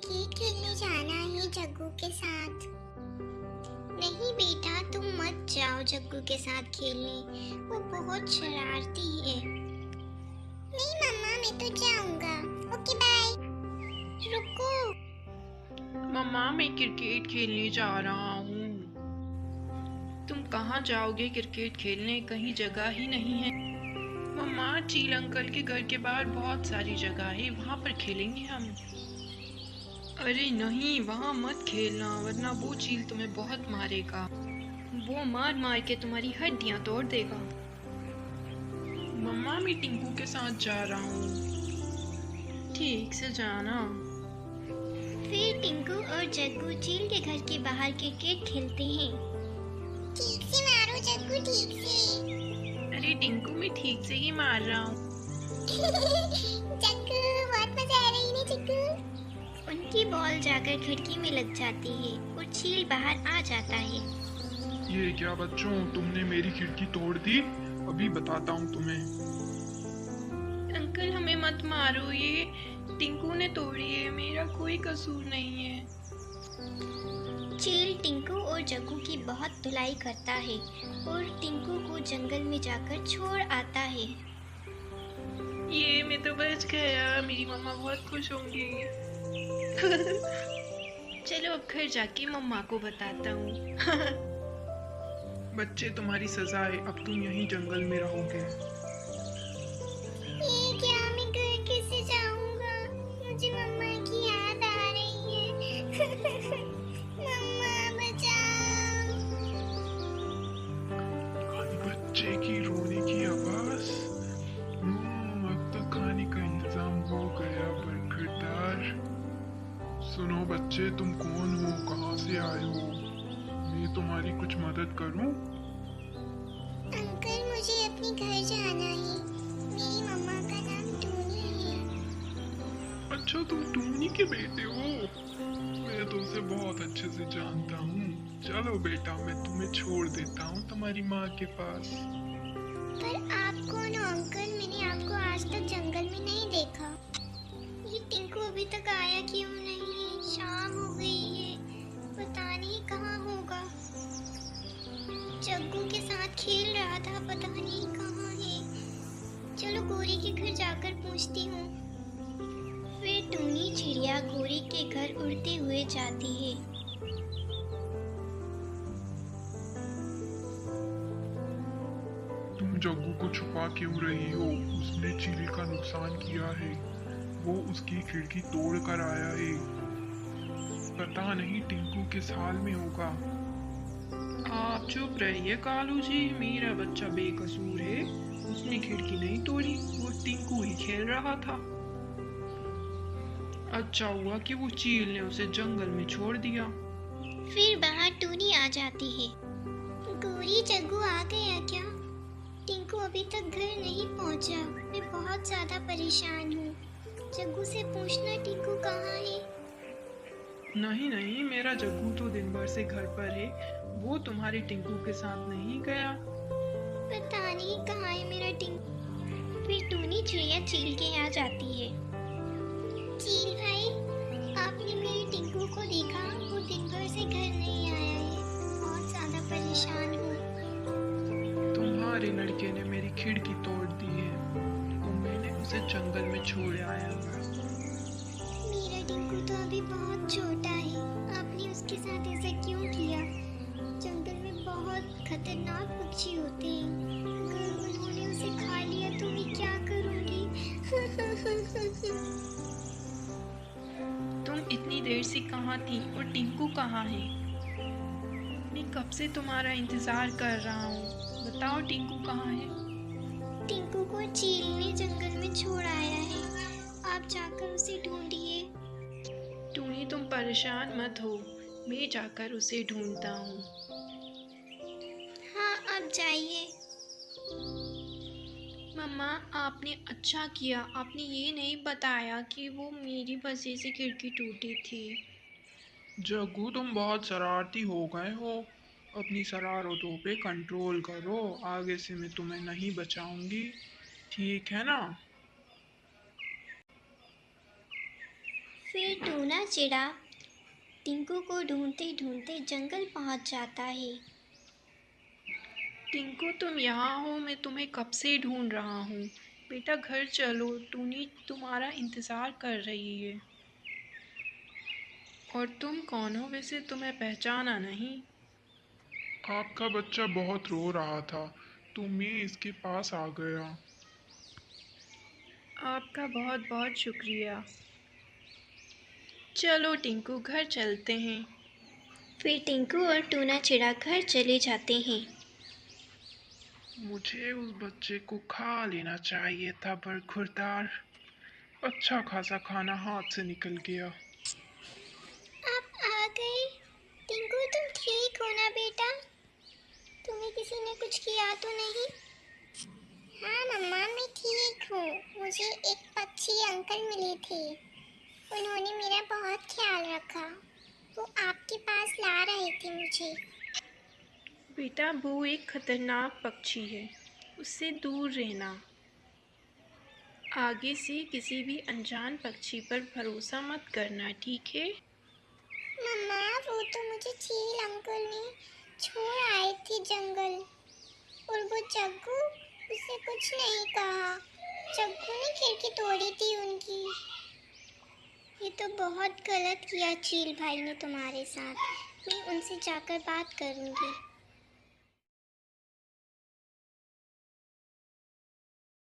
Cricket खेलने जाना है जग्गू के साथ। नहीं बेटा, तुम मत जाओ जग्गू के साथ खेलने, वो बहुत शरारती है। नहीं मम्मा, मैं तो जाऊंगा। Okay bye. रुको। मम्मा मैं क्रिकेट खेलने जा रहा हूँ। तुम कहाँ जाओगे क्रिकेट खेलने? कहीं जगह ही नहीं है। मम्मा चील अंकल के घर के बाहर बहुत सारी जगह है, वहाँ पर खेलेंगे हम। अरे नहीं, वहाँ मत खेलना वरना वो चील तुम्हें बहुत मारेगा। वो मार मार के तुम्हारी हड्डियाँ तोड़ देगा। मम्मा मैं टिंकू के साथ जा रहा हूँ। ठीक से जाना। फिर टिंकू और जग्गू चील के घर के बाहर क्रिकेट खेलते हैं। ठीक से मारो जग्गू, ठीक से। अरे टिंकू मैं ठीक से ही मार रहा हूँ। जग्गू बहुत मजा आ रही है जग्गू। उनकी बॉल जाकर खिड़की में लग जाती है और चील बाहर आ जाता है। ये क्या बच्चों, तुमने मेरी खिड़की तोड़ दी? अभी बताता हूँ तुम्हें। अंकल हमें मत मारो, ये टिंकू ने तोड़ी है, मेरा कोई कसूर नहीं है। चील टिंकू और जग्गू की बहुत धुलाई करता है और टिंकू को जंगल में जाकर छोड़ आता है। ये मैं तो बच गया, मेरी मम्मा बहुत खुश होंगी। चलो अब घर जाके मम्मा को बताता हूँ। बच्चे तुम्हारी सजा है, अब तुम यहीं जंगल में रहोगे। ये क्या, मैं घर कैसे जाऊंगा? मुझे मम्मा की याद आ रही है। मम्मा बचाओ। बच्चे की रोने की आवाज। अब तो खाने का इंतजाम हो गया बरकरार। सुनो बच्चे, तुम कौन हो, कहाँ से आए हो? मैं तुम्हारी कुछ मदद करूं? अंकल मुझे अपने घर जाना है। मेरी मम्मा का नाम टूनी है। अच्छा, तुम टूनी के बेटे हो? मैं तुमसे बहुत अच्छे से जानता हूँ। चलो बेटा, मैं तुम्हें छोड़ देता हूँ तुम्हारी माँ के पास। पर आप कौन हो अंकल? मैंने आपको आज तक जंगल में नहीं देखा। ये टिंकू अभी तक आया क्यों नहीं है? शाम हो गई है, पता नहीं कहाँ होगा। जग्गू के साथ खेल रहा था, पता नहीं कहाँ है। चलो गोरी के घर जाकर पूछती हूँ। फिर टूनी चिड़िया गोरी के घर उड़ते हुए जाती है। तुम जग्गू को छुपा क्यों रही हो? उसने चील का नुकसान किया है। वो उसकी खिड़की तोड़ कर आया है। पता नहीं टिंकू किस हाल में होगा। आप चुप रहिए कालू जी, मेरा बच्चा बेकसूर है, उसने खिड़की नहीं तोड़ी, वो टिंकू ही खेल रहा था। अच्छा हुआ कि वो चील ने उसे जंगल में छोड़ दिया। फिर बाहर टूनी आ जाती है। गोरी, जग्गू आ गया क्या? टिंकू अभी तक घर नहीं पहुंचा। मैं बहुत ज्यादा परेशान हूँ। जग्गू से पूछना टिंकू कहाँ है। नहीं नहीं, मेरा जग्गू तो दिन भर से घर पर है, वो तुम्हारे टिंकू के साथ नहीं गया। पता नहीं कहाँ है मेरा टिंकू। फिर टूनी चिड़िया चील के यहाँ जाती है। चील भाई, आपने मेरे टिंकू को देखा? वो दिन भर से घर नहीं आया है, बहुत ज्यादा परेशान हूँ। तुम्हारे लड़के ने मेरी खिड़की तोड़ दी है, तो मैंने उसे जंगल में छोड़ आया हूँ। मेरा टिंकू तो अभी बहुत छोटा है, आपने उसके साथ ऐसा क्यों किया? जंगल में बहुत खतरनाक पक्षी होते हैं, अगर उन्होंने उसे खा लिया तो मैं क्या करूँगी? तुम इतनी देर से कहाँ थी और टिंकू कहाँ है? मैं कब से तुम्हारा इंतजार कर रहा हूँ, बताओ टिंकू कहाँ है? टिंकू को चील ने जंगल में छोड़ आया है, आप जाकर उसे ढूंढिए। टूनी तुम परेशान मत हो, मैं जाकर उसे ढूंढता हूँ। हाँ, आप जाइए। मम्मा आपने अच्छा किया, आपने ये नहीं बताया कि वो मेरी वजह से खिड़की टूटी थी। जग्गू, तुम बहुत शरारती हो गए हो। अपनी शरारतों पे कंट्रोल करो, आगे से मैं तुम्हें नहीं बचाऊंगी, ठीक है ना? फिर टूना चिड़ा टिंकू को ढूंढते ढूंढते जंगल पहुंच जाता है। टिंकू तुम यहाँ हो, मैं तुम्हें कब से ढूंढ रहा हूँ। बेटा घर चलो, टूनी तुम्हारा इंतज़ार कर रही है। और तुम कौन हो वैसे, तुम्हें पहचाना नहीं। आपका बच्चा बहुत रो रहा था तो मैं इसके पास आ गया। आपका बहुत बहुत शुक्रिया। चलो टिंकू घर चलते हैं। फिर टिंकू और टूना चिड़ा घर चले जाते हैं। मुझे उस बच्चे को खा लेना चाहिए था पर खुरदार, अच्छा खासा खाना हाथ से निकल गया। आप आ गए। टिंकू तुम ठीक हो ना बेटा? तुम्हें किसी ने कुछ किया तो नहीं? हाँ मम्मा मैं ठीक हूँ। मुझे एक पक्षी अंकल मिले थे, उन्होंने मेरा बहुत ख्याल रखा। वो आपके पास ला रहे थे मुझे। बेटा वो एक खतरनाक पक्षी है, उससे दूर रहना। आगे से किसी भी अनजान पक्षी पर भरोसा मत करना, ठीक है? मम्मा वो तो मुझे चील अंकल ने छोड़ आए थे जंगल, और वो जग्गू, उसे कुछ नहीं कहा। जग्गू ने खिड़की तोड़ी थी उनकी। ये तो बहुत गलत किया चील भाई ने तुम्हारे साथ। मैं उनसे जाकर बात करूंगी।